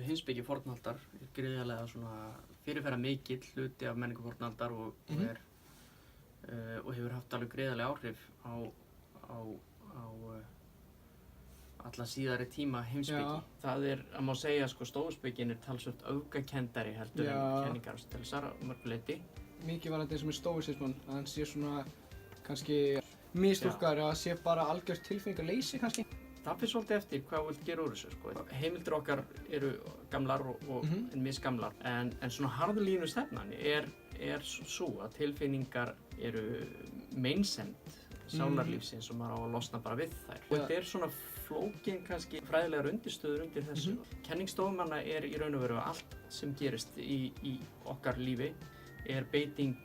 heimspeki fornaldar er gríðarlega svona fyrirferða mikill hluti af menningu fornaldar og hefur haft alveg gríðarlega áhrif á alla síðari tíma heimspeki. Já. Það að má segja sko stóuspekin talsvert öfgakenndari heldur en kenningar Aristotelesar að mörgu leyti. Mikið var þetta sem stóisismann, að hann sé svona kannski mistúlkaður að sé bara algjört tilfinningaleysi kannski. Það fyrir svolítið eftir hvað þú vilt gera úr þessu sko. Heimildir okkar eru gamlar og misgamlar en svona harðlínu stefnan er svo að tilfinningar eru meinsemd sálarlífsins og maður á að losna bara við þær. Og þetta svona flókin kannski fræðilegar undirstöður undir þessu. Kenning stofumanna í raun og veru að allt sem gerist í okkar lífi er beiting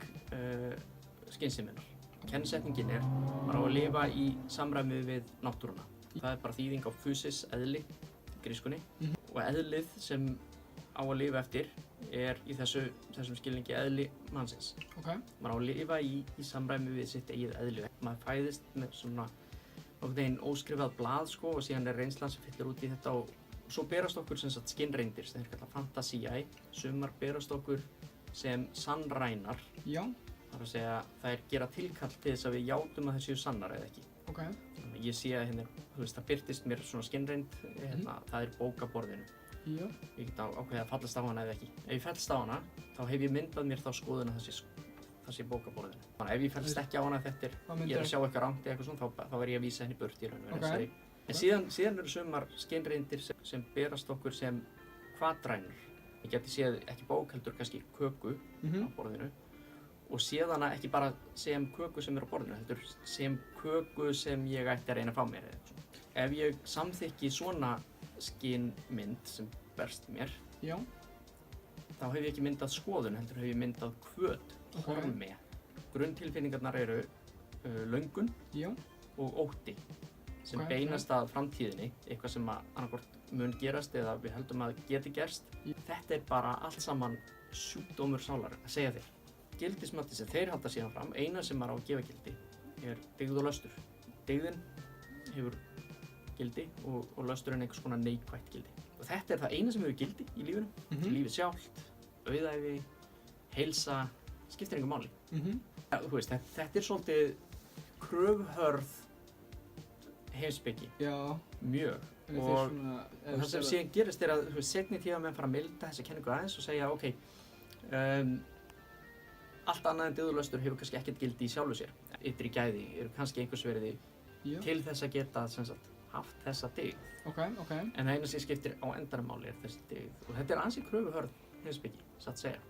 skynseminnar. Kennsetningin maður á að lifa í samræmi við náttúruna. Það er bara þýðing á physis, eðli, í grískunni. Og eðlið sem á að lifa eftir er í þessum skilningi eðli mannsins. Maður á að lifa í samræmi við sitt eigið eðli. Maður fæðist með svona nokkurn veginn óskrifað blað sko og síðan er reynslan sem fyllir út í þetta og svo berast okkur sem sagt skynreyndir sem þeir kalla fantasíæ. Sumar berast okkur sem sannrænar. Já. Það er að segja þær gera tilkall til þess að við játum að þær séu sannar eða ekki. Ég sé að það birtist mér svona skynreind, það er bók á borðinu. Já. Ég get ákveðið að fallast á hana eða ekki. Ef ég fellst á hana, þá hef ég myndað mér þá skoðun að það sé bók á borðinu. Þannig ef ég fellst ekki á hana ég er að sjá eitthvað rangt eða eitthvað svona, þá er ég að vísa henni burt í raun og veru. En síðan eru sumar skynreindir sem berast okkur sem kvatrænur. Ég geti séð ekki bók heldur kannski köku á borðinu. Og séð hana ekki bara sem köku sem er á borðinu, heldur sem köku sem ég ætti að reyna að fá mér eða eitthvað. Ef ég samþykki svona skynmynd sem berst mér, þá hef ég ekki myndað skoðun, heldur hef ég myndað hvöt, hormi. Grunntilfinningarnar eru löngun og ótti sem beinast að framtíðinni, eitthvað sem annaðhvort mun gerast eða við heldum að geti gerst. Þetta er bara allt saman sjúkdómur sálar að segja þér. Gildismati sem þeir halda síðan fram, eina sem maður á að gefa gildi, er dyggð og löstur. Dyggðin hefur gildi og lösturinn einhvers konar neikvætt gildi. Og þetta er það eina sem hefur gildi í lífinu. Lífið sjálft, auðæfi, heilsa, skiptir engu máli. Þú veist, þetta er svolítið kröfhörð heimspeki. Já. Mjög. Og það sem síðan gerist er að seinni tíma menn fara að milda þessa kenningu aðeins og segja, ok, allt annað en dyggð og löstur hefur kannski ekkert gildi í sjálfu sér. Ytri gæði eru kannski einhvers verið til þess að geta haft þessa dyggð. En það eina sem skiptir á endanum máli er þessi dyggð. Og þetta er ansi kröfuhörð heimspeki, satt að segja.